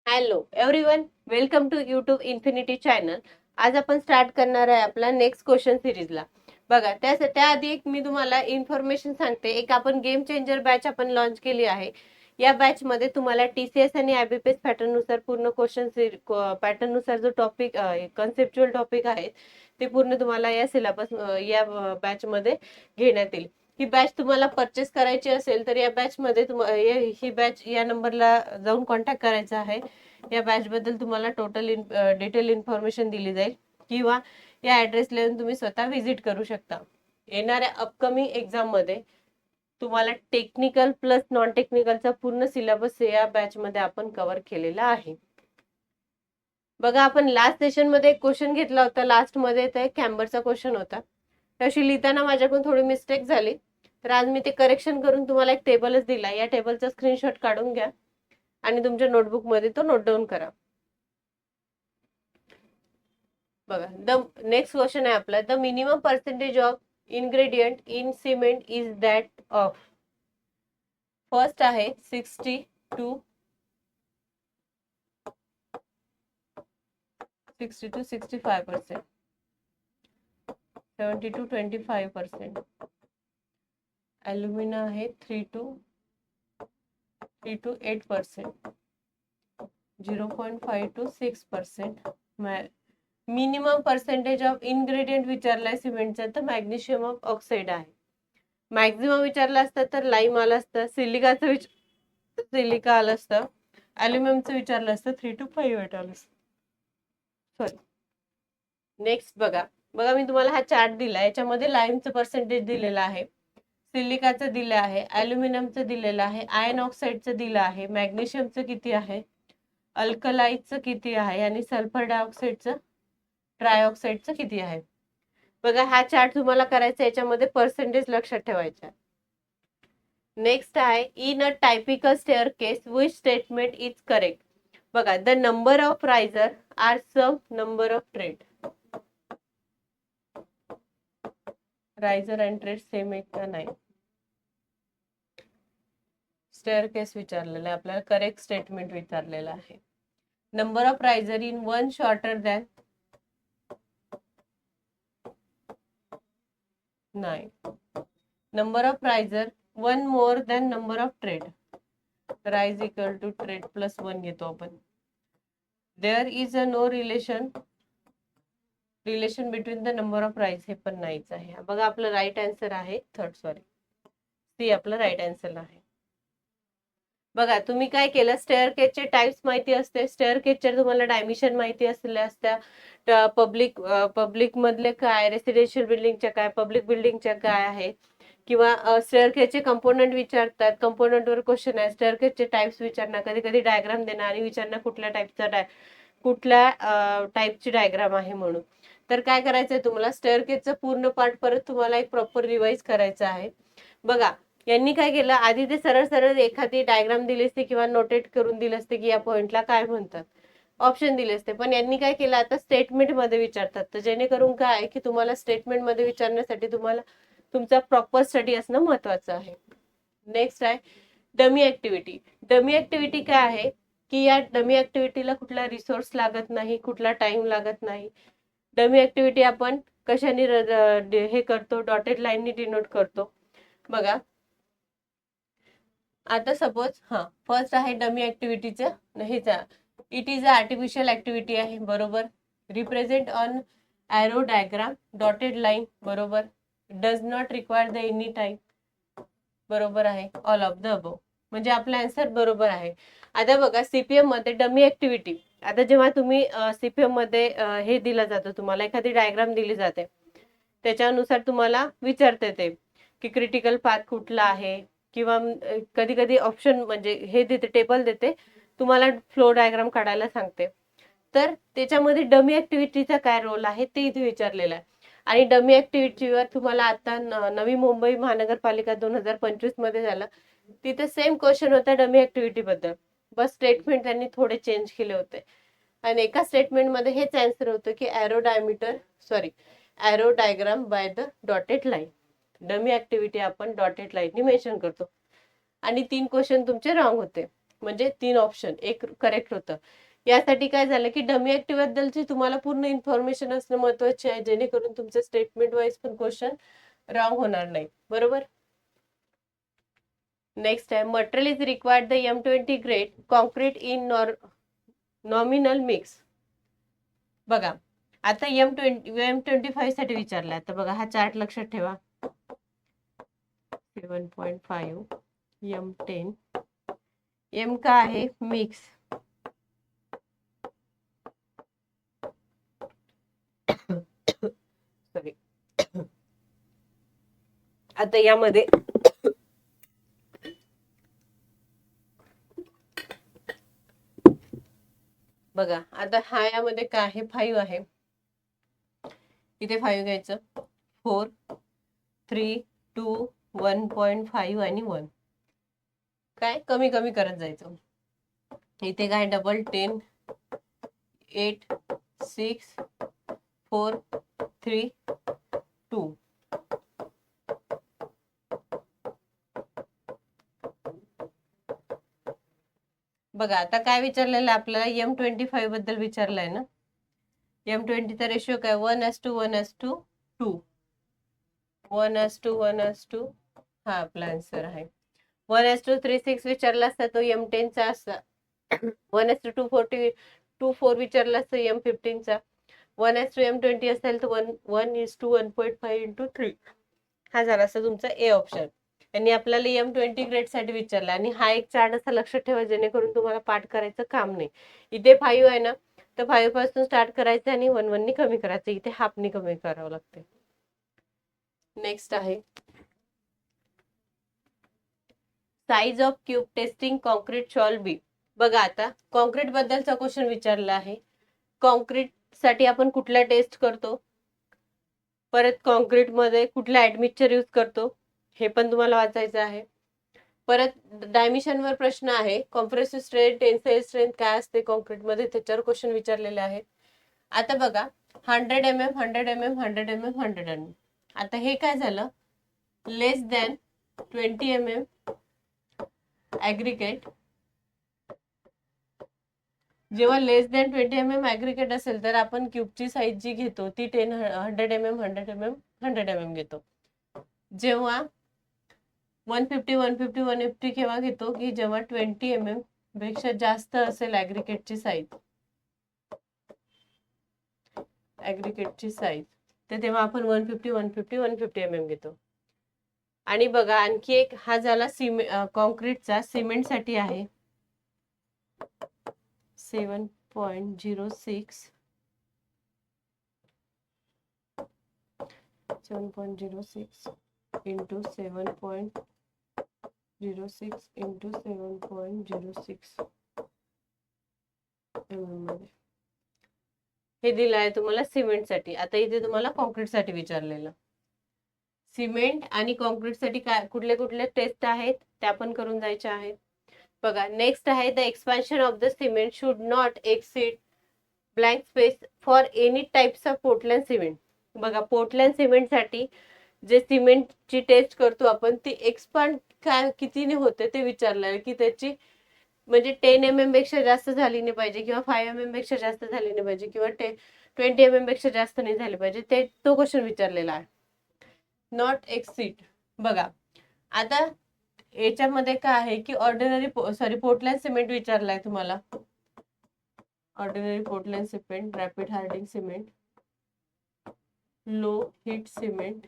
Hello everyone, welcome to YouTube infinity channel. आज आपण start करणार आहे आपला नेक्स्ट क्वेश्चन सिरीजला. बघा, त्याआधी एक मी तुम्हाला इन्फॉर्मेशन सांगते. एक आपण गेम चेंजर बॅच आपण लॉन्च केली आहे. या बॅच मध्ये तुम्हाला TCS आणि IBPS पॅटर्न नुसार पूर्ण क्वेश्चन पॅटर्न नुसार जो टॉपिक कन्सेप्च्युअल टॉपिक आहे ते पूर्ण तुम्हाला या सिलेबस या बॅच मध्ये घेण्यात येईल. ही बॅच तुम्हाला परचेस करायची असेल तर या बॅच मध्ये ही बॅच या नंबरला जाऊन कॉन्टॅक्ट करायचा आहे. या बॅच बद्दल तुम्हाला टोटल डिटेल इन्फॉर्मेशन दिली जाईल किंवा या ऍड्रेसला येऊन तुम्ही स्वतः व्हिजिट करू शकता. येणाऱ्या अपकमिंग एक्झाम मध्ये तुम्हाला टेक्निकल प्लस नॉन टेक्निकलचा पूर्ण सिलेबस या बॅच मध्ये आपण कव्हर केलेला आहे. बघा, आपण लास्ट सेशन मध्ये एक क्वेश्चन घेतला होता. लास्ट मध्ये ते कॅम्बरचा क्वेश्चन होता. तशी लिहिताना माझ्याकडून थोडी मिस्टेक झाली, तर आज मी ते करेक्शन करून तुम्हाला एक टेबलच दिला. या टेबलचा स्क्रीनशॉट काढून घ्या आणि तुमच्या नोटबुक मध्ये तो नोट डाऊन करा. बघा, द नेक्स्ट क्वेश्चन आहे आपला. The minimum percentage of ingredient in cement is that of. First आहे 60 to 65%, 70 to 25%. ॲल्युमिना आहे 3 to 8%, 0.5 to 6%. Minimum percentage of ingredient विचारलाय सिमेंटचा, तर मॅग्नेशियम ऑफ ऑक्साईड आहे. मॅक्झिमम विचारलं असतं तर लाईम आलं असतं, सिलिका आलं असतं, ॲल्युमिनियमचं विचारलं असतं 3 to 5 आलं असतं. सॉरी. नेक्स्ट बघा, मी तुम्हाला हा चार्ट दिला. याच्यामध्ये लाईमचं पर्सेंटेज दिलेलं आहे, सिलिकाचं दिलं आहे, ॲल्युमिनियमचं दिलेलं आहे, आयर्न ऑक्साईडचं दिलं आहे, मॅग्नेशियमचं किती आहे, अल्कलाईटचं किती आहे आणि सल्फर डायऑक्साईडचं ट्रायऑक्साईडचं किती आहे. बघा, हा चार्ट तुम्हाला करायचा, याच्यामध्ये पर्सेंटेज लक्षात ठेवायचा. नेक्स्ट आहे in a typical staircase which statement is correct. बघा, the number of riser are some number of tread. Riser and tread same आहे का नाही. स्टेअर केस विचारलेला आहे आपल्याला, करेक्ट स्टेटमेंट विचारलेलं आहे. Number of riser in one shorter than नाही. Number of riser one more than number of tread. Rise equal to tread plus 1 घेतो आपण. There is a no relation between the number of rise, हे पण नाहीच आहे. बघा, आपलं right answer आहे सी आपलं राईट आन्सर आहे. बघा, तुम्ही काय केलं, स्टेअर केसचे टाइप्स माहिती असते, स्टेअर केसच्या तुम्हाला डायमेन्शन माहिती असलेल्या असत्या, पब्लिक मधले काय, रेसिडेन्शियल बिल्डिंगच्या काय, पब्लिक बिल्डिंगच्या काय आहे, किंवा स्टेअरकेसचे कंपोनंट विचारतात, कंपोनंटवर क्वेश्चन आहे, स्टेअरकेसचे टाइप्स विचारणार, कधी कधी डायग्राम देणार आणि विचारणार कुठल्या टाइपची डायग्राम आहे म्हणून. तर काय करायचंय तुम्हाला, स्टेअरकेसचा पूर्ण पार्ट परत तुम्हाला एक प्रॉपर रिवाइज करायचा आहे. बघा, यांनी काय केलं, आधी ते सरळ सरळ एखादी डायग्राम दिली असते किंवा नोटेट करून दिले असते की या पॉइंटला काय म्हणतात, ऑप्शन दिले असते. पण यांनी काय केलं, आता स्टेटमेंट मध्ये विचारतात. तर जेणेकरून काय आहे की तुम्हाला स्टेटमेंट मध्ये विचारण्यासाठी तुम्हाला तुमचा प्रॉपर स्टडी असणं महत्वाचं आहे. नेक्स्ट आहे डमी ऍक्टिव्हिटी. डमी ऍक्टिव्हिटी काय आहे की या डमी ऍक्टिव्हिटीला कुठला रिसोर्स लागत नाही, कुठला टाइम लागत नाही. डमी ऍक्टिव्हिटी आपण कशाने हे करतो, डॉटेड लाईननी डिनोट करतो. बघा, आता सपोज फर्स्ट आहे डमी ऍक्टिव्हिटीचं हेचा, it is a artificial activity आहे, बरोबर. Represent on arrow diagram, dotted line, बरोबर. Does not require the any time, बरोबर आहे. ऑल ऑफ द अबव, म्हणजे आपला आन्सर बरोबर आहे. आता बघा, सीपीएम मध्ये डमी ऍक्टिव्हिटी, आता जेव्हा तुम्ही सीपीएम मध्ये हे दिलं जातं, तुम्हाला एखादी डायग्राम दिली जाते, त्याच्यानुसार तुम्हाला विचारते ते की क्रिटिकल पाथ कुठला आहे, किंवा कधी कधी ऑप्शन म्हणजे हे देते, टेबल देते, तुम्हाला फ्लो डायग्राम काढायला सांगते. तर त्याच्यामध्ये डमी ऍक्टिव्हिटीचा काय रोल आहे ते इथे विचारलेलं आहे. आणि डमी ऍक्टिव्हिटीवर तुम्हाला आता नवी मुंबई महानगरपालिका 2025 मध्ये झालं, तिथे सेम क्वेश्चन होता डमी ऍक्टिव्हिटी बद्दल, बस स्टेटमेंट त्यांनी थोडे चेंज केले होते. आणि एका स्टेटमेंट मध्ये हेच आन्सर होतं की arrow diagram by the dotted line. Dummy activity आपण डॉटेड लाईननी मेन्शन करतो. आणि 3 क्वेश्चन तुमचे रॉंग होते. म्हणजे 3 ऑप्शन, एक करेक्ट होतं. यासाठी काय झालं की डमी ऍक्टिव्ह बद्दलची तुम्हाला पूर्ण इन्फॉर्मेशन असणं महत्वाचे आहे, जेणेकरून तुमचे स्टेटमेंट वाईज पण क्वेश्चन रॉंग होणार नाही. बरोबर. नेक्स्ट आहे material is required the M20 grade concrete in nominal mix. बघा आता M25 साठी विचारलाय. तर बघा हा चार्ट लक्षात ठेवा. 7.5 M10 M का आहे मिक्स. सॉरी. आता यामध्ये बघा आता हा यामध्ये काय आहे 5 आहे. इथे 5 घ्यायचं. 4 3 2 1.5 आणि 1 काय कमी कमी करत जायचं. इथे काय डबल 10 8 6 4 3 2. बघा आता काय विचारलेलं आपल्याला M25 बद्दल विचारलंय ना. M20 चा रेशिओ काय 1:1:2 1:1:2 हा आपला आन्सर आहे. 1:36 विचारला असता तो M10 चा असता. 1:240 विचारला असता M15 चा. 1:M20 असेल तर 1:1.5 × 3 हा झाला असता तुमचा ए ऑप्शन. आणि आपल्याला M20 ग्रेड साठी विचारला. आणि हा एक चार्ट असा लक्षात ठेवा जेणेकरून तुम्हाला पाठ करायचं काम नाही. इथे 5 आहे ना, तर 5 पासून स्टार्ट करायचं आणि 1 1 नी कमी करायचं. इथे हाफनी कमी करावं लागते. नेक्स्ट आहे size of cube testing concrete shawl बी. बघा आता कॉन्क्रीट बद्दलचा क्वेश्चन विचारला आहे. कॉन्क्रीट साठी आपण कुठला टेस्ट करतो, परत कॉन्क्रीट मध्ये कुठला ऍडमिक्सचर यूज करतो हे पण तुम्हाला वाचायचं आहे. परत डायमेन्शन वर प्रश्न आहे. कॉम्प्रेसिव्ह स्ट्रेंथ टेन्साइल स्ट्रेंथ काय असते कॉन्क्रीट मध्ये त्याच्यावर क्वेश्चन विचारलेले आहे. आता बघा 100 mm 100 mm 100 mm 100 mm. आता हे काय झालं लेस दॅन 20 mm ऍग्रिगेट. जेव्हा लेस दॅन 20 mm ऍग्रिगेट असेल तर आपण क्यूबची साईज जी घेतो ती 100 mm 100 mm 100 mm घेतो. जेव्हा 150 150 150 केव्हा घेतो की जेव्हा 20 mm पेक्षा जास्त असेल ऍग्रिगेटची साईज. ऍग्रिगेटची साईज तर तेव्हा आपण 150 150 150 mm घेतो. आणि बघा आणखी एक हा झाला कॉन्क्रीटचा. सिमेंट साठी आहे 7.06 7.06 into 7.06 into 7.06 मध्ये हे दिलं आहे तुम्हाला सिमेंट साठी. आता इथे तुम्हाला कॉन्क्रीट साठी विचारलेलं. सिमेंट आणि कॉन्क्रीट साठी काय कुठले कुठले टेस्ट आहेत त्या पण करून जायच्या आहेत. बघा नेक्स्ट आहे the expansion of the cement should not exceed blank space for any types of Portland cement. बघा पोर्टलँड सिमेंट साठी जे सिमेंटची टेस्ट करतो आपण ती एक्सपांड काय कितीने होते ते विचारलं की त्याची म्हणजे 10 mm पेक्षा जास्त झाली नाही पाहिजे किंवा 5 mm पेक्षा जास्त झाली नाही पाहिजे किंवा 20 mm पेक्षा जास्त नाही झाली पाहिजे. ते तो क्वेश्चन विचारलेला आहे. Not exceed. बघा आता याच्यामध्ये काय आहे की ऑर्डिनरी पोर्टलँड सिमेंट विचारलाय तुम्हाला. Ordinary Portland cement, rapid hardening cement, low heat cement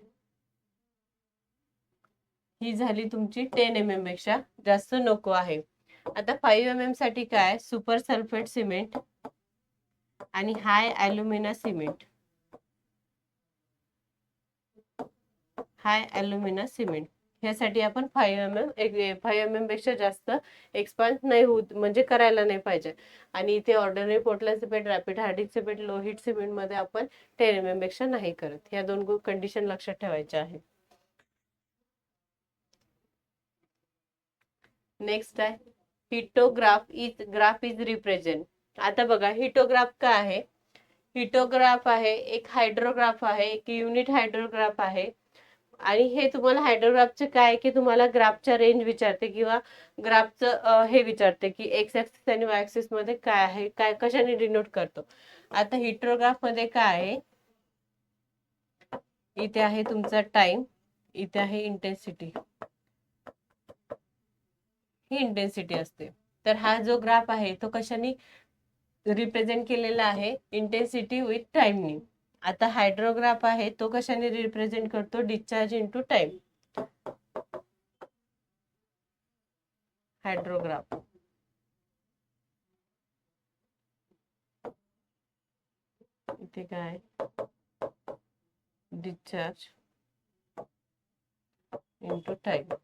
ही झाली तुमची 10 mm पेक्षा जास्त नको आहे. आता 5 mm साठी काय सुपर सल्फेट सिमेंट आणि हाय ॲल्युमिना सिमेंट. हाय ॲल्युमिना सिमेंट ह्यासाठी आपण 5 mm पेक्षा जास्त एक्सपांड नाही होत म्हणजे करायला नाही पाहिजे. आणि इथे ordinary Portland cement, rapid hardening cement, low heat cement मध्ये आपण 10 mm पेक्षा नाही करत. ह्या दोन कंडिशन लक्षात ठेवायच्या आहेत. नेक्स्ट आहे हिटोग्राफ इज रिप्रेझेंट. आता बघा हिटोग्राफ काय आहे. हिटोग्राफ आहे एक हायड्रोग्राफ आहे, एक युनिट हायड्रोग्राफ आहे, आणि हे तुम्हाला हायड्रोग्राफचं काय आहे की तुम्हाला ग्राफच्या रेंज विचारते किंवा ग्राफचं हे विचारते की एक्स ऍक्सिस आणि वाय ऍक्सिस मध्ये काय आहे, काय कशाने डिनोट करतो. आता हिस्टोग्राफ मध्ये काय आहे, इथे आहे तुमचा टाइम, इथे आहे इंटेन्सिटी, ही इंटेन्सिटी असते. तर हा जो ग्राफ आहे तो कशाने रिप्रेझेंट केलेला आहे, इंटेन्सिटी विथ टाइमनी. आता हायड्रोग्राफ आहे तो कशाने रिप्रेझेंट करतो, डिस्चार्ज इंटू टाइम. हायड्रोग्राफ इथे काय, डिस्चार्ज इंटू टाइम.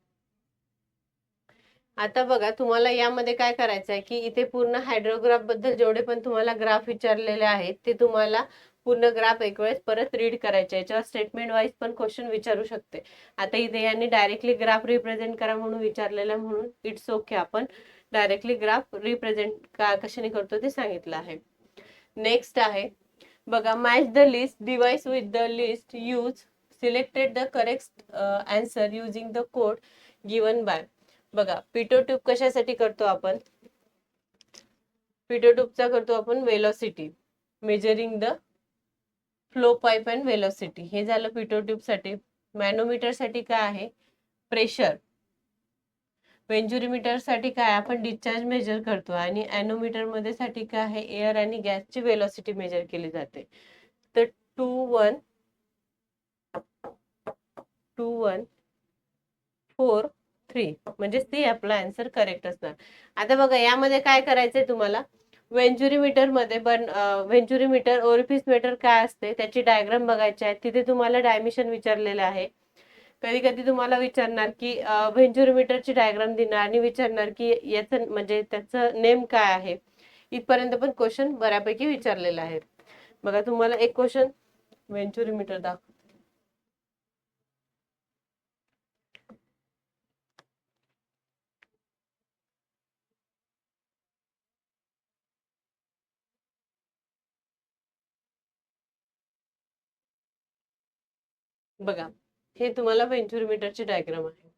आता बघा तुम्हाला यामध्ये काय करायचं आहे की इथे पूर्ण हायड्रोग्राफ बद्दल जेवढे पण तुम्हाला ग्राफ विचारलेले आहेत ते तुम्हाला पूर्ण ग्राफ एक वेळेस परत रीड करायचे. याच्यावर स्टेटमेंट वाईज पण क्वेश्चन विचारू शकते. आता इथे यांनी डायरेक्टली ग्राफ रिप्रेझेंट करा म्हणून विचारलेलं, म्हणून इट्स ओके, आपण डायरेक्टली ग्राफ रिप्रेझेंट कशाने करतो ते सांगितलं आहे. नेक्स्ट आहे बघा, match the list device with the list, use selected the correct answer using the code given by. बघा पिटो ट्यूब कशासाठी करतो आपण, पिटो ट्यूबचा करतो आपण velocity, measuring the flow pipe and velocity, हे झालं पिटो ट्यूब साठी. मॅनोमीटर साठी काय आहे, प्रेशर. वेंजुरीमीटर साठी काय, आपण डिस्चार्ज मेजर करतो. आणि अॅनोमीटर मध्ये साठी काय आहे, एअर आणि गॅसची वेलोसिटी मेजर केली जाते. तर 2 1 4 3 म्हणजे सी आपला आन्सर करेक्ट असणार. आता बघा यामध्ये काय करायचंय तुम्हाला, वेंजुरीमीटर मध्ये पण वेंजुरीमीटर ओरिफिस मीटर काय असते त्याची डायग्राम बघायची आहे. तिथे तुम्हाला डायमेन्शन विचारलेलं आहे. कधी कधी तुम्हाला विचारणार की व्हेंच्युरोमीटरची डायग्राम देणार आणि विचारणार की याचं म्हणजे त्याचं नेम काय आहे. इथपर्यंत पण क्वेश्चन बऱ्यापैकी विचारलेला आहे. बघा तुम्हाला एक क्वेश्चन व्हेंच्युरोमीटर दाखव. बघा हे तुम्हाला व्हेंच्युरोमीटरची डायग्राम आहे.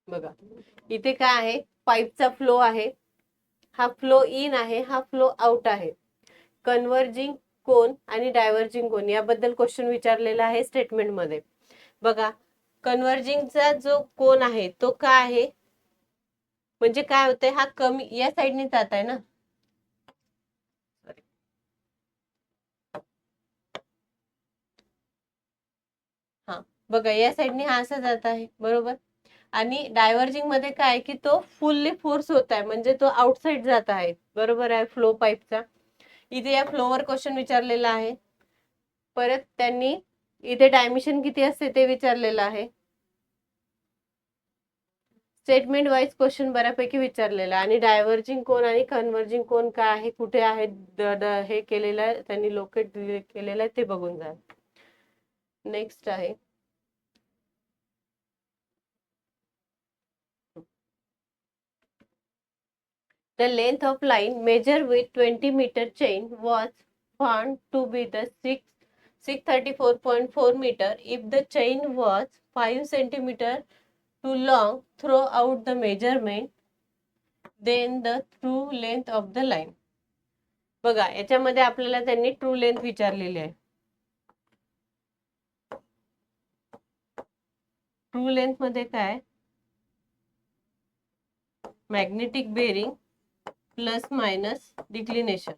बघा इथे काय आहे, पाईपचा फ्लो आहे, हा फ्लो इन आहे, हा फ्लो आउट आहे. कन्व्हर्जिंग कोन आणि डायव्हर्जिंग कोन याबद्दल क्वेश्चन विचारलेला आहे स्टेटमेंट मध्ये. बघा कन्व्हर्जिंगचा जो कोन आहे तो काय आहे, म्हणजे काय होतंय, हा कमी या साईडने जात आहे ना. हा बघा या साईडने हा असा जात आहे बरोबर. आणि डायव्हर्जिंग मध्ये काय की तो फुल्ली फोर्स होत आहे, म्हणजे तो आउटसाइड जात आहे, बरोबर आहे फ्लो पाईपचा. इथे या फ्लोवर क्वेश्चन विचारलेला आहे. परत त्यांनी इथे डायमेन्शन किती असते ते विचारलेलं आहे. स्टेटमेंट वाईज क्वेश्चन बऱ्यापैकी विचारलेला. आणि डायव्हर्जिंग कोन आणि कन्व्हर्जिंग कोन काय आहे, कुठे आहे, हे केलेलं आहे त्यांनी, लोकेट केलेलं आहे ते बघून जा. नेक्स्ट आहे the length of line measured with 20 meter chain was found to be the 634.4 meter if the chain was 5 centimeter too long throughout the measurement, then the true length of the line. बघा याच्यामध्ये आपल्याला त्यांनी true length विचारलेली आहे. True length मध्ये काय, magnetic bearing plus minus declination,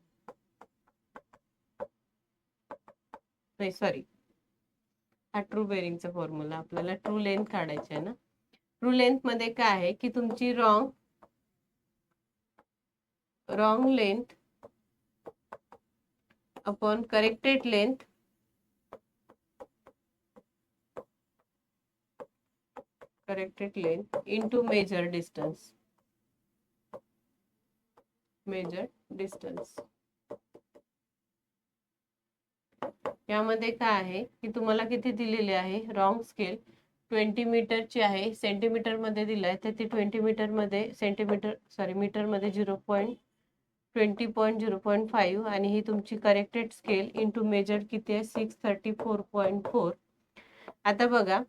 sorry हा true बेरिंगचा formula, आपल्याला ट्रू लेंथ काढायची आहे ना. ट्रू लेंथ मध्ये काय आहे की तुमची wrong length upon corrected length into measured distance. यामध्ये काय आहे की तुम्हाला किती दिलेले आहे, रॉंग स्केल 20 मीटरची आहे, सेंटीमीटर मध्ये दिलाय तर ती 20 मीटर मध्ये मीटर मध्ये 0.20 20.0.5 आणि ही तुमची करेक्टेड स्केल इंटू मेजर्ड किती आहे 634.4. आता बघा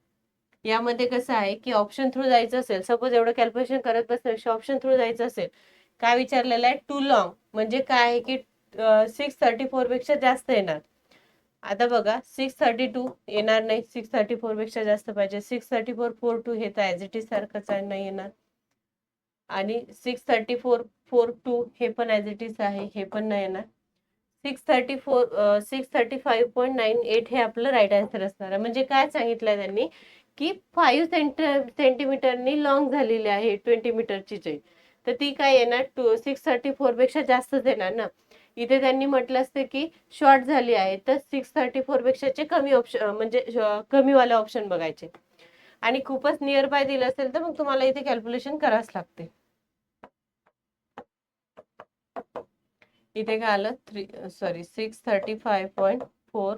यामध्ये कसं आहे की ऑप्शन थ्रू जायचं असेल, सपोज एवढं कॅल्क्युलेशन करत बसण्यापेक्षा ऑप्शन थ्रू जायचं असेल, काय विचारलेलं आहे टू लॉंग, म्हणजे काय आहे की 634 पेक्षा जास्त येणार. आता बघा 632 येणार नाही, 634 पेक्षा जास्त पाहिजे. 634.42 हे तर ऍज इट इज सारखंच आहे, नाही येणार. आणि 634.42 हे पण ऍज इट इज आहे, हे पण नाही येणार. 635.98 हे आपलं राईट आन्सर असणार आहे. म्हणजे काय सांगितलंय त्यांनी की 5 सेंटीमीटरनी लॉंग झालेली आहे 20 मीटरची चेन, तर ती काय येणार 634 पेक्षा जास्तच येणार ना. इथे त्यांनी म्हटलं असतं की शॉर्ट झाली आहे, तर 634 पेक्षाचे कमी ऑप्शन, म्हणजे कमीवाले ऑप्शन बघायचे. आणि खूपच नियर बाय दिलं असेल तर मग तुम्हाला इथे कॅल्क्युलेशन करावंच लागते. इथे काय आलं 635.4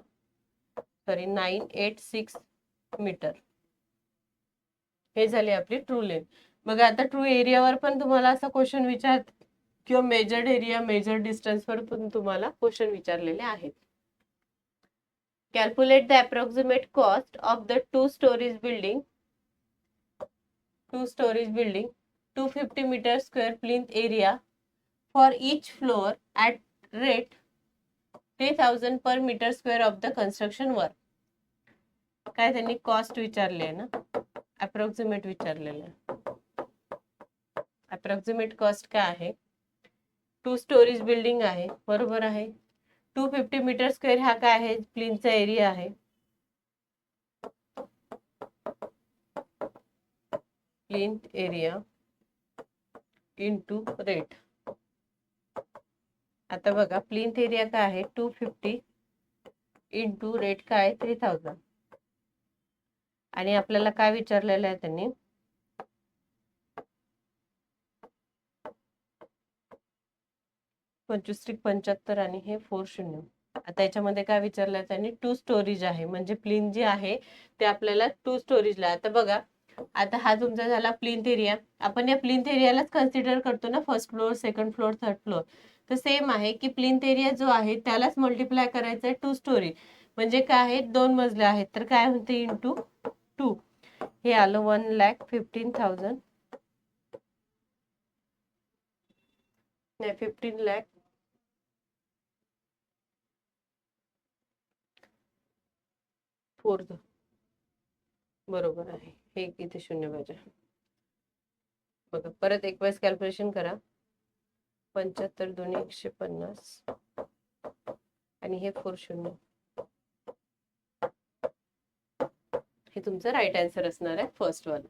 986 मीटर, हे झाली आपली ट्रू लेंथ. मग आता ट्रू एरियावर पण तुम्हाला असा क्वेश्चन विचार किंवा मेजर्ड एरिया मेजर्ड डिस्टन्सवर पण तुम्हाला क्वेश्चन विचारलेले आहेत. Calculate the approximate cost of the 2 stories building 250 meter square plinth area for each floor at rate 3000 per meter square of the construction work. काय त्यांनी कॉस्ट विचारले आहे ना, अप्रॉक्सिमेट विचारलेलं आहे. अप्रॉक्सिमेट कॉस्ट काय आहे, 2 stories बिल्डिंग आहे, बरोबर आहे. 250 मीटर स्क्वेअर हा काय आहे, प्लिनचा एरिया आहे. Plinth area into rate. आता बघा प्लिंथ एरिया काय आहे 250 इंटू रेट काय 3000. आणि आपल्याला काय विचारलेलं आहे त्यांनी 25-75 आणि हे 40. आता याच्यामध्ये काय विचारलंय त्यांनी 2 स्टोरीज आहे, म्हणजे प्लिंथ जी आहे ते आपल्याला 2 स्टोरीजला. आता बघा आता हा तुमचा झाला प्लिंथ एरिया, आपण या प्लिंथ एरियालाच कन्सिडर करतो ना, first floor second floor third floor. तर सेम आहे की प्लिंथ एरिया जो आहे त्यालाच मल्टिप्लाय करायचं आहे 2 स्टोरी, म्हणजे काय आहे 2 मजले आहेत, तर काय होते इंटू 2. हे आलं 1,15,000 नाही 15 लाख फोर्थ, बरोबर आहे. हे इथे शून्य पाहिजे. बघा परत एक वेळेस कॅल्क्युलेशन करा. 75 2 150 आणि हे 40. हे तुमचं राईट आन्सर असणार आहे फर्स्ट वन.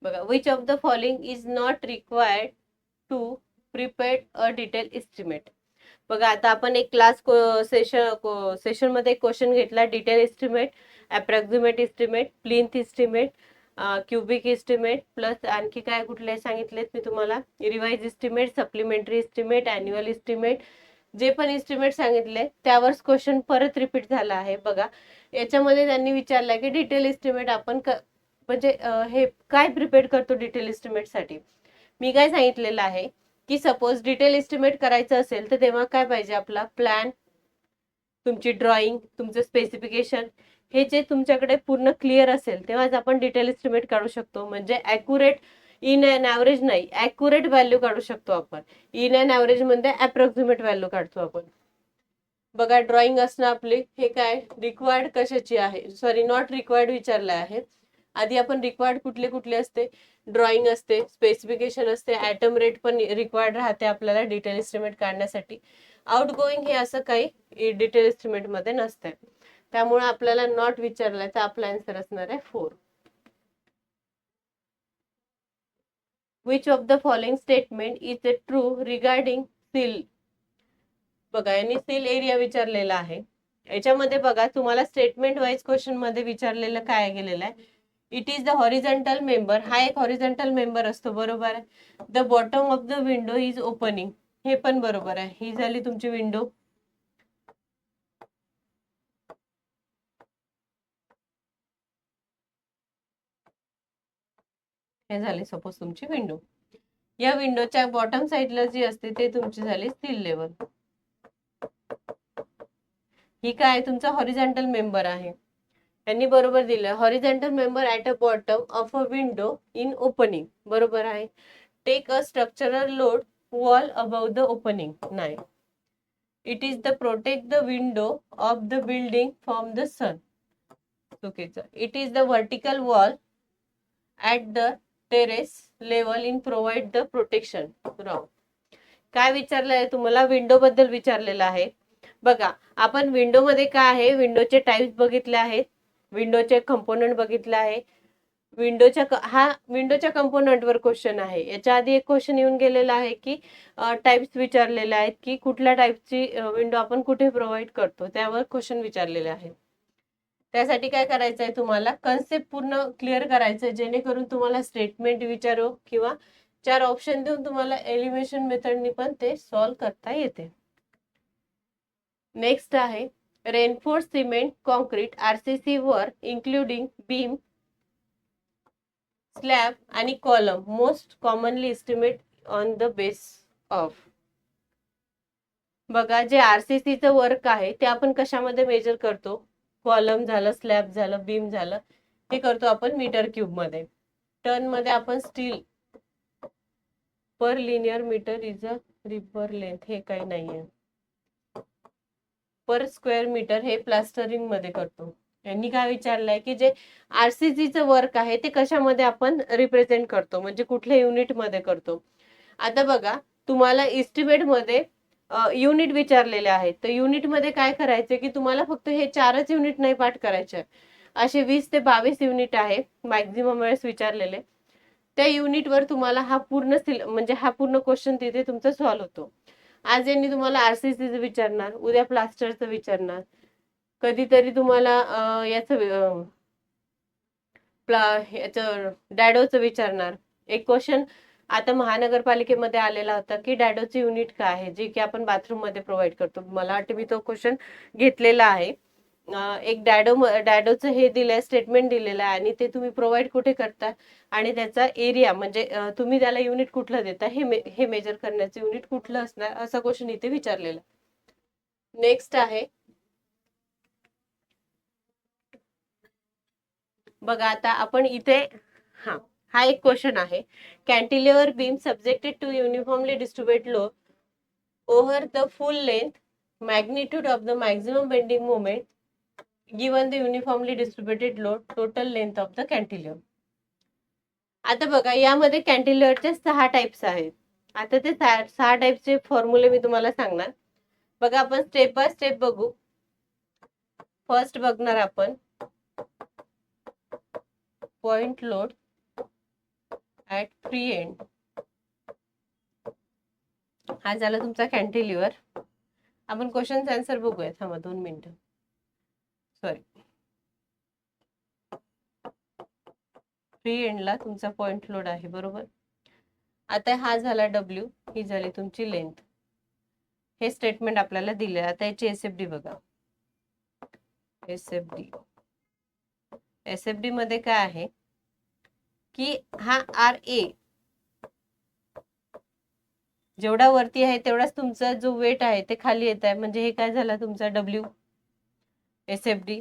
बघा which of the following is not required to prepare a detail estimate. बघा आता आपण एक क्लास सेशन मध्ये क्वेश्चन घेतला, detail estimate, approximate estimate, plinth estimate, cubic estimate, plus आणखी काय कुठले सांगितलेत मी तुम्हाला, revise estimate, supplementary estimate, annual estimate. जे पण एस्टिमेट सांगितले त्यावर क्वेश्चन परत रिपीट झाला आहे. बघा याच्यामध्ये त्यांनी विचारलंय की डिटेल एस्टिमेट आपण म्हणजे हे काय प्रिपेअर करतो डिटेल एस्टिमेट साठी. मी काय सांगितलेलं आहे की सपोज डिटेल एस्टिमेट करायचं असेल तर तेव्हा काय पाहिजे, आपला प्लॅन, तुमची ड्रॉइंग, तुमचं स्पेसिफिकेशन, हे जे तुमच्याकडे पूर्ण क्लिअर असेल तेव्हाच आपण डिटेल एस्टिमेट काढू शकतो. म्हणजे ॲक्युरेट इन अँड ॲव्हरेज नाही, ॲक्युरेट व्हॅल्यू काढू शकतो आपण. इन अँड ॲव्हरेज मध्ये अप्रॉक्सिमेट व्हॅल्यू काढतो आपण. बघा ड्रॉइंग असणं आपली, हे काय रिक्वायर्ड कशाची आहे, सॉरी नॉट रिक्वायर्ड विचारलं आहे. आधी आपण रिक्वायर्ड कुठले कुठले असते, ड्रॉइंग असते, स्पेसिफिकेशन असते, ॲटम रेट पण रिक्वायर्ड राहते आपल्याला डिटेल एस्टिमेट काढण्यासाठी. आउट गोईंग हे असं काही डिटेल एस्टिमेट मध्ये नसते, त्यामुळे आपल्याला नॉट विचारलाय तर आपला आन्सर असणार आहे 4. Which of the following statement is a true regarding seal. बघा यांनी सील एरिया विचारलेला आहे. याच्यामध्ये बघा तुम्हाला स्टेटमेंट वाईज क्वेश्चन मध्ये विचारलेलं काय गेलेलं आहे, it is the horizontal member, हा एक हॉरिझॉन्टल मेंबर असतो, बरोबर आहे. The bottom of the window is opening, हे पण बरोबर आहे. ही झाली तुमची विंडो. हे झाले सपोज तुमची विंडो. या विंडोच्या बॉटम साईडला जी असते ते तुमची झाली स्टील लेवल. ही काय तुमचा हॉरिझॉन्टल मेंबर आहे. त्यांनी बरोबर दिलं, horizontal member at a bottom of a window in opening. बरोबर आहे. Take a structural load wall above the opening. नाही. It is the protect the window of the building from the sun. चुकीचं. It is the vertical wall at the terrace level in provide the protection. Wrong. काय विचारलंय तुम्हाला? Window बद्दल विचारलेलं आहे. बघा, आपण विंडोमध्ये काय आहे, विंडोचे टाईप्स बघितले आहेत, विंडोचे कंपोनंट बघितले आहे. विंडोच्या कंपोनंटवर क्वेश्चन आहे. याच्या आधी एक क्वेश्चन येऊन गेलेला आहे की टाईप्स विचारलेले आहेत की कुठल्या टाईपची विंडो आपण कुठे प्रोव्हाइड करतो, त्यावर क्वेश्चन विचारलेले आहेत. त्यासाठी काय करायचं आहे, तुम्हाला कन्सेप्ट पूर्ण क्लिअर करायचं आहे, जेणेकरून तुम्हाला स्टेटमेंट विचारो किंवा 4 ऑप्शन देऊन तुम्हाला एलिमिनेशन मेथडनी पण ते सॉल्व्ह करता येते. नेक्स्ट आहे reinforce cement concrete RCC work including beam, slab आणि column most commonly estimate on the base of. बघा, जे आरसीसीचं वर्क आहे ते आपण कशामध्ये मेजर करतो? कॉलम झालं, स्लॅब झालं, बीम झालं, हे करतो आपण मीटर क्यूब मध्ये. टन मध्ये आपण steel per linear metre is a rebar length, हे काही नाहीये. पर स्क्वेअर मीटर हे प्लास्टरिंग मध्ये करतो. यांनी काय विचारलंय की जे आरसीसीचं वर्क आहे ते कशामध्ये आपण रिप्रेझेंट करतो, म्हणजे कुठल्या युनिट मध्ये करतो. आता बघा, तुम्हाला एस्टिमेट मध्ये युनिट विचारलेले आहेत, तर युनिट मध्ये काय करायचे की तुम्हाला फक्त हे 4च युनिट नाही पाठ करायचे, असे 20 ते 22 युनिट आहे मॅक्झिमम वेळेस विचारलेले. त्या युनिटवर तुम्हाला हा पूर्ण क्वेश्चन तिथे तुमचा सॉल्व्ह होतो. आज यांनी तुम्हाला आरसीसीचं विचारणार, उद्या प्लास्टरचं विचारणार, कधीतरी तुम्हाला याचं डॅडोचं विचारणार. एक क्वेश्चन आता महानगरपालिकेमध्ये आलेला होता की डॅडोचे युनिट काय आहे, जे की आपण बाथरूम मध्ये प्रोव्हाइड करतो. मला वाटतं मी तो क्वेश्चन घेतलेला आहे. एक डॅडोचं हे दिलंय, स्टेटमेंट दिलेलं आहे आणि ते तुम्ही प्रोव्हाइड कुठे करता आणि त्याचा एरिया म्हणजे तुम्ही त्याला युनिट कुठलं देता, हे मेजर करण्याचं युनिट कुठलं असणार, असा क्वेश्चन इथे विचारलेला. नेक्स्ट आहे बघा, आता आपण इथे हा एक क्वेश्चन आहे. Cantilever beam subjected to uniformly distributed load over the full length, magnitude of the maximum bending moment given the uniformly distributed load, total length of the cantilever. आता बघा, यामध्ये कॅन्टिलिव्हरचे 6 टाइप्स आहेत. आता ते 6 टाइप्सचे फॉर्म्युले मी तुम्हाला सांगणार. बघा, आपण स्टेप बाय स्टेप बघू. फर्स्ट बघणार आपण point load at free end. हा झाला तुमचा कॅन्टिलिव्हर. आपण क्वेश्चन आन्सर बघूया, थांबा 2 मिनिटं. सॉरी, फ्री एंडला तुमचा पॉइंट लोड आहे, बरोबर. आता हा झाला डब्ल्यू, ही झाली तुमची लेंथ. हे स्टेटमेंट आपल्याला दिले. आता याची एसएफडी बघा. एसएफडी मध्ये काय आहे की हा आर ए जेवढा वरती आहे तेवढाच तुमचा जो वेट आहे ते खाली येत आहे, म्हणजे हे काय झालं तुमचा डब्ल्यू एसएफडी.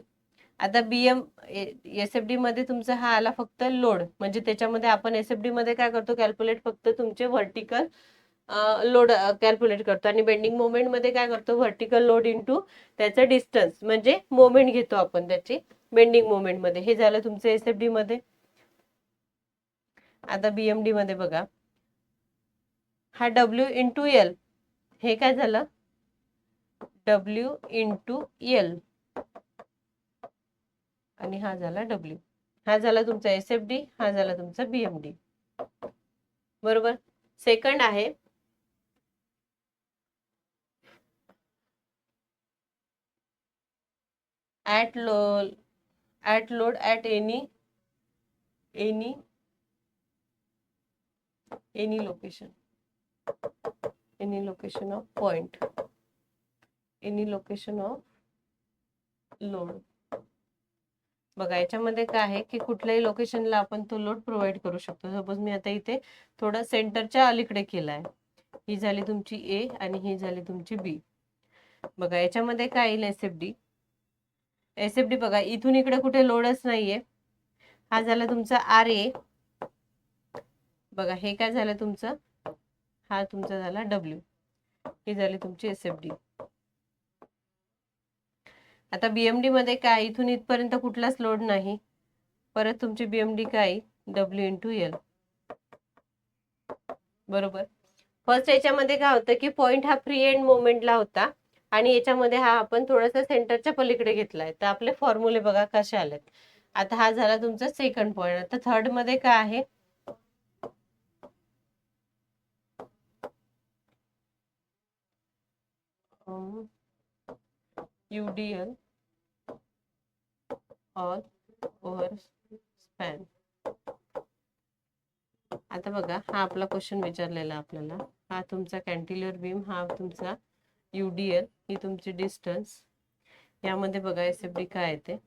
आता बीएम एसएफडी मध्ये तुमचा हा आला फक्त लोड, म्हणजे त्याच्यामध्ये आपण एसएफडी मध्ये काय करतो, कॅल्क्युलेट फक्त तुमचे व्हर्टिकल लोड कॅल्क्युलेट करतो, आणि बेंडिंग मोमेंट मध्ये काय करतो, व्हर्टिकल लोड इंटू त्याचं डिस्टन्स, म्हणजे मोमेंट घेतो आपण त्याची बेंडिंग मोमेंट मध्ये. हे झालं तुमचं एसएफडी मध्ये. आता बीएमडी मध्ये बघा, हा डब्ल्यू इंटू एल, हे काय झालं डब्ल्यू इंटू एल, आणि हा झाला डब्ल्यू. हा झाला तुमचा एसएफडी, हा झाला तुमचा बीएमडी, बरोबर. सेकंड आहे at load at any location of point, any location of load. बघा याच्यामध्ये काय आहे की कुठल्याही लोकेशनला आपण तो लोड प्रोव्हाइड करू शकतो. सपोज मी आता इथे थोडं सेंटरच्या अलीकडे केलाय. ही झाली तुमची ए आणि ही झाली तुमची बी. बघा याच्यामध्ये काय येईल एसएफडी. एसएफडी बघा इथून इकडे कुठे लोडच नाहीये. हा झाला तुमचा आर ए. बघा हे काय झालं तुमचं, हा तुमचा झाला डब्ल्यू. ही झाली तुमची एसएफडी. आता बीएमडी मध्ये काय, इथून इथपर्यंत कुठलाच लोड नाही. परत तुमची बीएमडी काय डब्ल्यू इंटू एल. बरोबर. फर्स्ट याच्यामध्ये काय होतं की पॉइंट हा फ्री एंड मोमेंटला होता आणि याच्यामध्ये हा आपण थोडासा सेंटरच्या पलीकडे घेतलाय. तर आपले फॉर्म्युले बघा कसे आलेत. आता हा झाला तुमचा सेकंड पॉइंट. आता थर्ड मध्ये काय आहे, UDL ऑल ओव्हर स्पॅन. आता बघा हा आपला क्वेश्चन विचारलेला आपल्याला. हा तुमचा कॅन्टिलिव्हर बीम, हा तुमचा UDL, ही तुमची डिस्टन्स. यामध्ये बघा एसएफडी काय येते.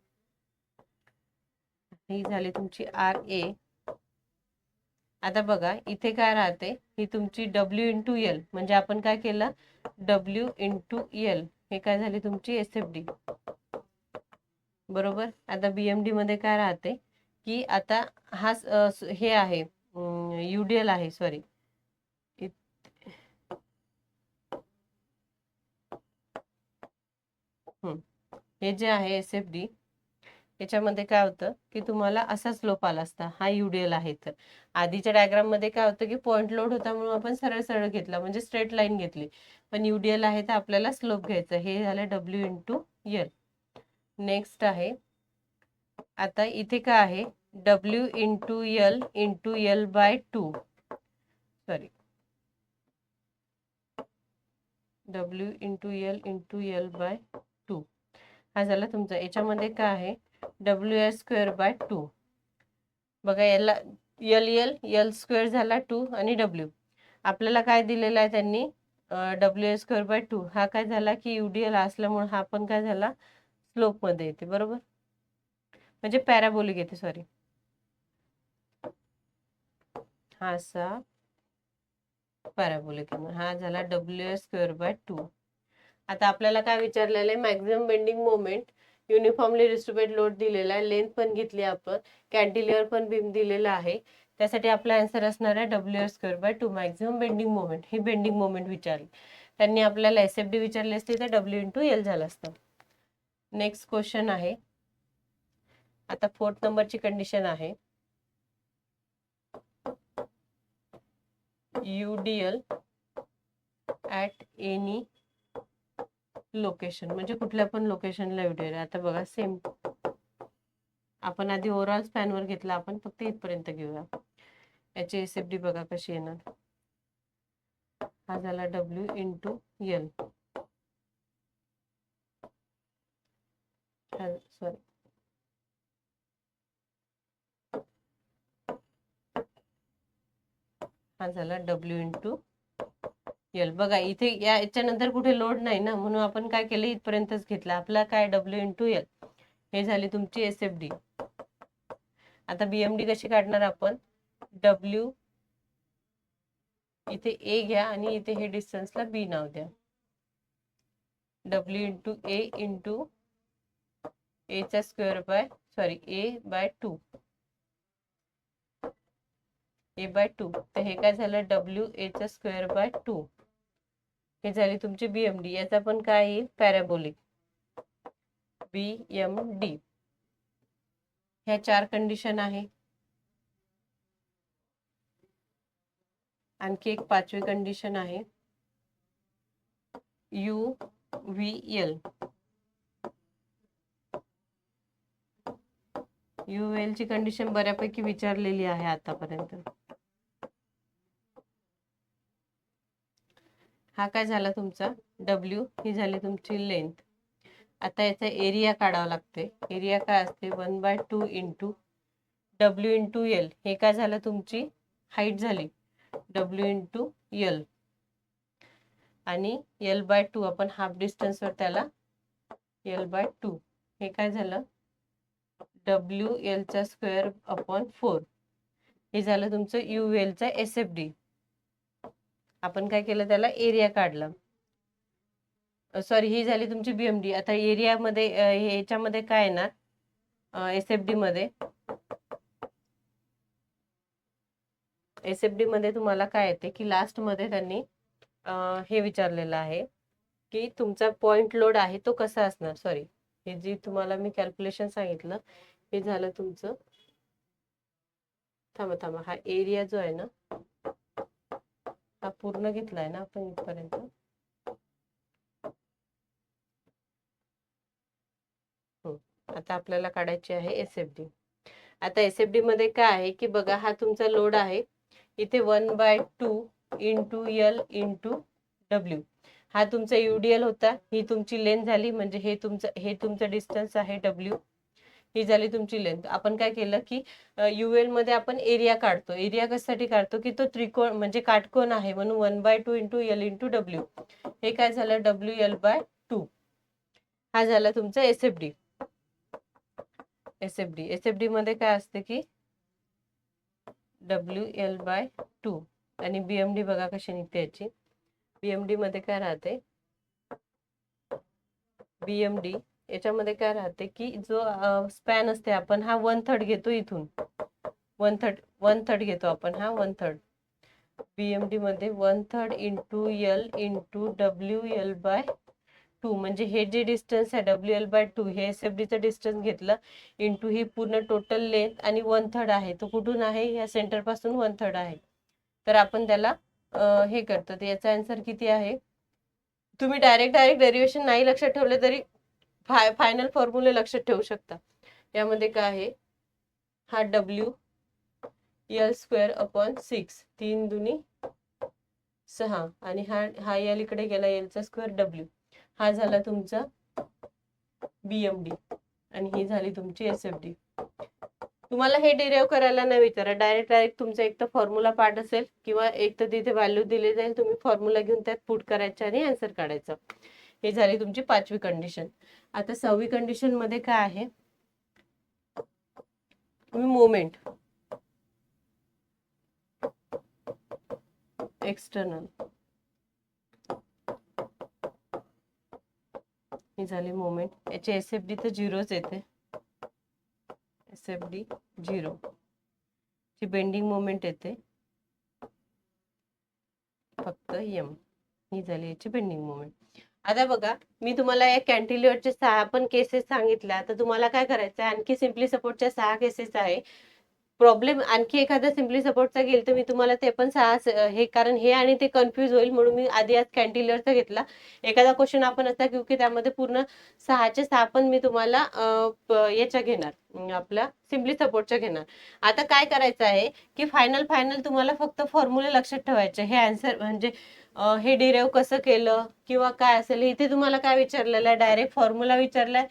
ही झाली तुमची RA. आता बघा इथे काय राहते, ही तुमची W इंटू एल. म्हणजे आपण काय केलं, W इंटू एल. हे काय झाली तुमची एसएफडी. बरोबर. आता बीएमडी मध्ये काय राहते की आता हा हे आहे UDL आहे, सॉरी हे जे आहे एसएफडी, याच्यामध्ये काय होतं की तुम्हाला असा स्लोप आला असता. हा UDL आहे. तर आधीच्या डायग्राम मध्ये काय होतं की पॉइंट लोड होता म्हणून आपण सरळ सरळ घेतला, म्हणजे स्ट्रेट लाईन घेतली. पण UDL आहे तर आपल्याला स्लोप घ्यायचा. हे झालं W इंटू एल. नेक्स्ट आहे आता इथे काय आहे, W into L by 2. Sorry, W into L by 2. हा झाला तुमचा. याच्यामध्ये काय आहे, WL स्क्वेअर बाय 2. बघा याला एल स्क्वेअर झाला 2 आणि W आपल्याला काय दिलेला आहे त्यांनी, WL स्क्वेअर बाय 2. हा काय झाला की UDL असल्यामुळे हा पण काय झाला, स्लोप मध्ये येते. बरोबर, म्हणजे पॅराबोलिक येते. सॉरी, हा असा पॅराबोलिक. हा झाला WL स्क्वेअर बाय 2. आता आपल्याला काय विचारलेलं आहे, maximum bending moment, uniformly distributed load दिलेला आहे, लेंथ पण घेतली आपण, कॅन्टिलिव्हर पण बीम दिलेला आहे. त्यासाठी आपला आन्सर असणार आहे WL square by 2. Maximum bending moment, he bending moment विचारली. त्यांनी आपल्याला एसएफडी विचारली असते तर W इंटू एल झालं असतं. नेक्स्ट क्वेश्चन आहे, आता 4th नंबरची कंडिशन आहे, UDL ॲट एनी लोकेशन. म्हणजे कुठल्या पण लोकेशनला UDL. आता बघा सेम, आपण आधी ओव्हरऑल स्पॅनवर घेतला, आपण फक्त इथपर्यंत घेऊया. याची एसएफडी बघा कशी येणार. हा झाला W इंटू एल. सॉरी, हा झाला W इंटू एल. बघा इथे याच्यानंतर कुठे लोड नाही ना, म्हणून आपण काय केलं, इथपर्यंतच घेतला. आपला काय W इंटू एल. हे झाली तुमची एसएफडी. आता बीएमडी कशी काढणार आपण, W इथे ए घ्या आणि इथे हे डिस्टन्सला बी नाव द्या. W इंटू ए इंटू एचा square by, sorry A by 2. A by 2. तर हे काय झालं, W एचा स्क्वेअर बाय 2. हे झाली तुमची बीएमडी. याचा पण काय येईल, पॅराबोलिक, BMD. ह्या 4 कंडिशन आहे. आणखी एक 5वी कंडिशन आहे, UVL. UVL ची कंडिशन बऱ्यापैकी विचारलेली आहे आतापर्यंत. हा काय झाला तुमचा W, ही झाली तुमची लेंथ. आता याचा एरिया काढावा लागते. एरिया काय असते, 1/2 इंटू W इंटू एल. हे काय झालं, तुमची हाईट झाली W इंटू एल. आणि L/2 आपण हाफ डिस्टन्सवर त्याला L/2. हे काय झालं, WL चा स्क्वेअर अपॉन 4. हे झालं तुमचं UL चा SFD. आपण काय केलं, त्याला एरिया काढला. सॉरी, ही झाली तुमची BMD. आता एरियामध्ये ह्याच्यामध्ये काय येणार, SFD मध्ये तुम्हाला काय येते की लास्ट मध्ये त्यांनी हे विचारलेलं आहे की तुमचा पॉइंट लोड आहे तो कसा असणार. सॉरी, हे जी तुम्हाला मी कॅल्क्युलेशन सांगितलं हे झालं तुमचं. थांबा, हा एरिया जो आहे ना हा पूर्ण घेतलाय ना आपण इथपर्यंत. आता आपल्याला काढायची आहे SFD. आता SFD मध्ये काय आहे की बघा, हा तुमचा लोड आहे इथे 1/2 इंटू L इंटू W. हा तुमचा UDL होता, ही तुमची लेंथ झाली, म्हणजे हे तुमचं डिस्टन्स आहे W. ही झाली तुमची लेंथ. आपण काय केलं की UL मध्ये आपण एरिया काढतो. एरिया कशासाठी काढतो की तो त्रिकोण म्हणजे काटकोन आहे, म्हणून 1/2 इंटू L इंटू W. हे काय झालं, WL/2. हा झाला तुमचा SFD. SFD मध्ये काय असते की WL/2. आणि BMD बघा कशी निघते याची. BMD मध्ये काय राहते, BMD याच्यामध्ये काय राहते की जो स्पॅन असते आपण हा 1/3 घेतो इथून. 1/3 घेतो आपण, हा 1/3. BMD मध्ये 1/3 इंटू L इंटू WL/2. म्हणजे हे जे डिस्टन्स आहे WL/2 हे SFDचं डिस्टन्स घेतलं इंटू ही पूर्ण टोटल लेंथ आणि 1/3 आहे. तो कुठून आहे, या सेंटर पासून 1/3 आहे. तर आपण त्याला हे करतो. तर याचा आन्सर किती आहे. तुम्ही डायरेक्ट डेरिव्हेशन नाही लक्षात ठेवले तरी फायनल फॉर्म्युले लक्षात ठेवू शकता. यामध्ये काय आहे, हा WL स्क्वेअर अपॉन 6, 3 दुनी 6, आणि हा L इकडे गेला, L चा स्क्वेअर W. हा झाला तुमचा BMD आणि ही झाली तुमची SFD. तुम्हाला हे डिराइव्ह करायला नाही विचारा, डायरेक्ट तुमचा एक तर फॉर्म्युला पार्ट असेल किंवा एक तर तिथे व्हॅल्यू दिली जाईल, तुम्ही फॉर्म्युला घेऊन त्यात पुट करायचं आणि आन्सर काढायचं. हे झाली तुमची 5वी कंडिशन. आता 6वी कंडिशन मध्ये काय आहे, तुम्ही मोमेंट एक्सटर्नल, ही झाली मोमेंट. याचे SFD तर 0च येते, SFD 0. ची बेंडिंग मोमेंट येते फक्त M. ही झाली याची बेंडिंग मोमेंट. आता बघा, मी तुम्हाला या कॅन्टिलिव्हरचे 6 पण केसेस सांगितल्या. तर तुम्हाला काय करायचं आहे, आणखी सिम्पली सपोर्टच्या 6 केसेस आहे. प्रॉब्लेम आणखी एखादा सिम्पली सपोर्टचा घेईल तर मी तुम्हाला ते पण 6 हे, कारण हे आणि ते कन्फ्यूज होईल म्हणून मी आधी आज कॅन्टिलिव्हरचा घेतला. एखादा क्वेश्चन आपण असा घेऊ की त्यामध्ये पूर्ण 6चे 6 पण मी तुम्हाला याच्या घेणार, आपल्या सिम्पली सपोर्टच्या घेणार. आता काय करायचं आहे की फायनल तुम्हाला फक्त फॉर्म्युले लक्षात ठेवायचे. हे आन्सर म्हणजे हे डिराइव्ह कसं केलं किंवा काय असेल, इथे तुम्हाला काय विचारलेलं आहे, डायरेक्ट फॉर्म्युला विचारलाय.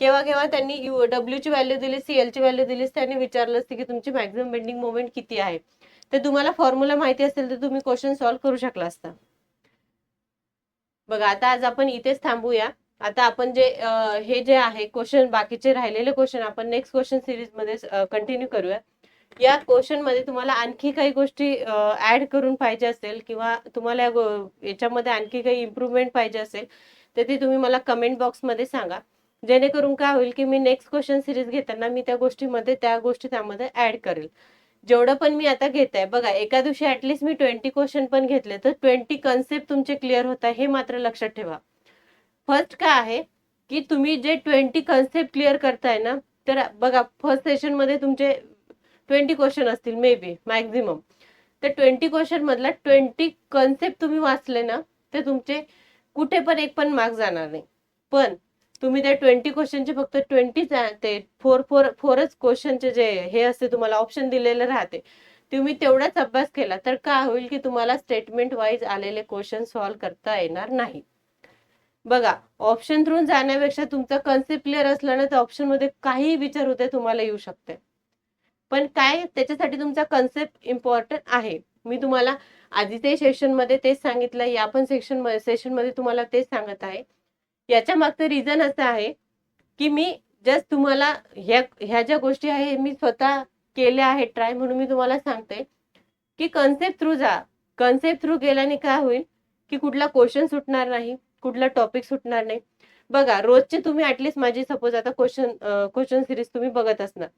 केव्हा त्यांनी W ची व्हॅल्यू दिली, CL ची व्हॅल्यू दिलीस, त्यांनी विचारलं असते की तुमची मॅक्झिमम बेंडिंग मोमेंट किती आहे. तर तुम्हाला फॉर्म्युला माहिती असेल तर तुम्ही क्वेश्चन सॉल्व्ह करू शकला असता. बघा, आता आज आपण इथेच थांबूया. आता आपण हे जे आहे क्वेश्चन, बाकीचे राहिलेले क्वेश्चन आपण नेक्स्ट क्वेश्चन सिरीज मध्ये कंटिन्यू करूया. या क्वेश्चन मध्ये तुम्हाला आणखी काही गोष्टी ऍड करून पाहिजे असेल किंवा तुम्हाला याच्यामध्ये आणखी काही इम्प्रूव्हमेंट पाहिजे असेल तर ते तुम्ही मला कमेंट बॉक्स मध्ये सांगा. जेणेकरून काय होईल की मी नेक्स्ट क्वेश्चन सिरीज घेताना मी त्या गोष्टी त्यामध्ये ऍड करेल. जेवढं पण मी आता घेत आहे, बघा एका दिवशी ऍटलीस्ट मी 20 क्वेश्चन पण घेतले तर 20 कन्सेप्ट तुमचे क्लिअर होत आहे, हे मात्र लक्षात ठेवा. फर्स्ट काय आहे की तुम्ही जे 20 कन्सेप्ट क्लिअर करताय ना, तर बघा फर्स्ट सेशन मध्ये तुमचे 20 क्वेश्चन असतील मे बी मॅक्झिमम. तर 20 क्वेश्चन मधला 20 कन्सेप्ट तुम्ही वाचले ना तर तुमचे कुठे पण एक पण मार्क्स जाणार नाही. पण तुम्ही त्या 20 क्वेश्चनचे फक्त 20 ते 4च क्वेश्चनचे जे हे असते तुम्हाला ऑप्शन दिलेले राहते, तुम्ही तेवढाच अभ्यास केला तर काय होईल की तुम्हाला स्टेटमेंट वाईज आलेले क्वेश्चन सॉल्व्ह करता येणार नाही. बघा, ऑप्शन थ्रू जाण्यापेक्षा तुमचा कन्सेप्ट क्लिअर असला ना तर ऑप्शन मध्ये काही विचार होते तुम्हाला येऊ शकते. पण काय, त्याच्यासाठी तुमचा कन्सेप्ट इम्पॉर्टंट आहे. मी तुम्हाला आधीच्या सेशन मध्ये तेच सांगितलं, या पण सेशन मध्ये तुम्हाला तेच सांगत आहे. याच्या मागचं रिझन असं आहे की मी जस्ट तुम्हाला ह्या ज्या गोष्टी आहे मी स्वतः केल्या आहेत ट्राय, म्हणून मी तुम्हाला सांगते की कन्सेप्ट थ्रू जा. कन्सेप्ट थ्रू गेल्याने काय होईल की कुठला क्वेश्चन सुटणार नाही, कुठला टॉपिक सुटणार नाही. बघा रोजचे तुम्ही ऍटलीस्ट माझी सपोज आता क्वेश्चन सिरीज तुम्ही बघत असणार,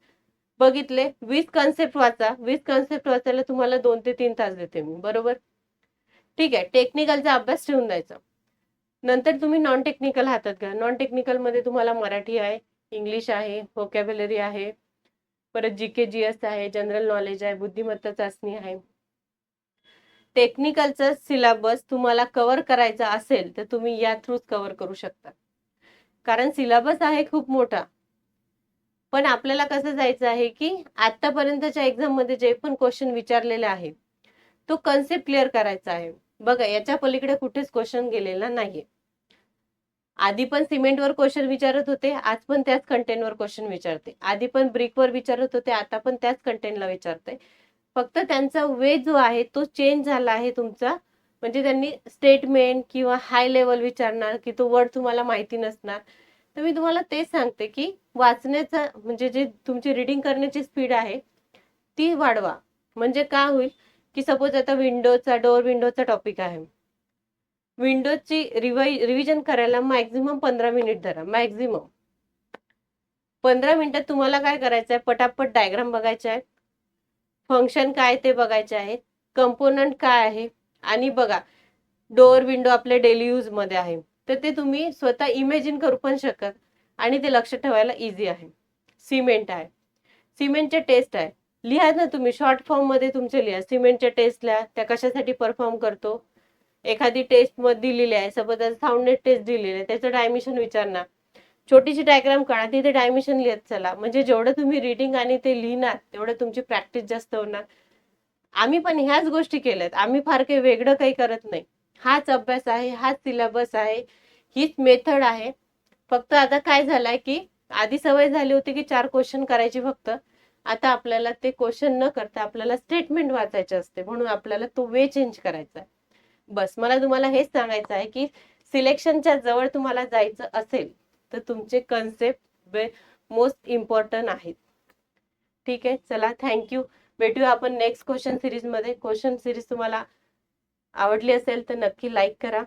बघितले 20 कन्सेप्ट वाचा. 20 कन्सेप्ट वाचायला तुम्हाला 2 ते 3 तास देते मी, बरोबर. ठीक आहे, टेक्निकलचा अभ्यास ठेवून द्यायचा. नंतर तुम्ही नॉन टेक्निकल हातात घ्या. नॉन टेक्निकल मध्ये तुम्हाला मराठी आहे, इंग्लिश आहे, व्होकॅब्युलरी आहे, परत जीके जीएस आहे, जनरल नॉलेज आहे, बुद्धिमत्ता चाचणी आहे. टेक्निकलचा सिलेबस तुम्हाला कव्हर करायचा असेल तर तुम्ही या थ्रूच कव्हर करू शकता, कारण सिलेबस आहे खूप मोठा. पण आपल्याला कसं जायचं आहे की आतापर्यंतच्या एक्झाम मध्ये जे पण क्वेश्चन विचारलेले आहेत तो कन्सेप्ट क्लिअर करायचा आहे. बघा याच्या पलीकडे कुठेच क्वेश्चन गेलेला नाहीये. आधी पण सिमेंटवर क्वेश्चन विचारत होते, आज पण त्याच कंटेंटवर क्वेश्चन विचारते. आधी पण ब्रिकवर विचारत होते, आता पण त्याच कंटेंटला विचारते. फक्त त्यांचा वे जो आहे तो चेंज झाला आहे तुमचा. म्हणजे त्यांनी स्टेटमेंट किंवा हाय लेवल विचारणार की तो वर्ड तुम्हाला माहिती नसणार. तर मी तुम्हाला तेच सांगते की वाचण्याचा म्हणजे जे तुमची रिडिंग करण्याची स्पीड आहे ती वाढवा. म्हणजे काय होईल की सपोज आता डोअर विंडोचा टॉपिक आहे, विंडोजची रिव्हिजन करायला मॅक्झिमम 15 मिनिट धरा. मॅक्झिमम 15 मिनिटात तुम्हाला काय करायचं आहे, पटापट डायग्राम बघायचे आहेत, फंक्शन काय ते बघायचे आहेत, कंपोनंट काय आहे. आणि बघा डोअर विंडो आपले डेली यूज मध्ये आहे, तर ते तुम्ही स्वतः इमॅजिन करू पण शकत आणि ते लक्षात ठेवायला इझी आहे. सिमेंट आहे, सिमेंटचे टेस्ट आहे, लिहा ना तुम्ही शॉर्ट फॉर्म मध्ये तुमचे लिहा. सिमेंटच्या टेस्ट लिहा, त्या कशासाठी परफॉर्म करतो. एखादी टेस्ट मध्ये दिलेली आहे, सपोज साऊंड नेट टेस्ट दिलेली आहे, त्याचं डायमेन्शन विचारणार, छोटीशी डायग्राम काढा, तिथे डायमेन्शन लिहत चला. म्हणजे जेवढं तुम्ही रिडिंग आणि ते लिहिणार तेवढं तुमची प्रॅक्टिस जास्त होणार. आम्ही पण ह्याच गोष्टी केल्यात, आम्ही फार काही वेगळं काही करत नाही. हाच अभ्यास आहे, हाच सिलेबस आहे, हीच मेथड आहे. फक्त आता काय झालंय की आधी सवय झाली होती की 4 क्वेश्चन करायची फक्त, आता आपल्याला ते क्वेश्चन न करता आपल्याला स्टेटमेंट वाचायचे असते, म्हणून आपल्याला तो वे चेंज करायचा आहे. बस मला तुम्हाला हेच सांगायचं आहे की सिलेक्शनच्या जवळ तुम्हाला जायचं असेल तर तुमचे कन्सेप्ट मोस्ट इम्पॉर्टंट आहेत. ठीक आहे, चला थँक्यू. भेटूया आपण नेक्स्ट क्वेश्चन सिरीज मध्ये. क्वेश्चन सिरीज तुम्हाला आवडली असेल तर नक्की लाईक करा.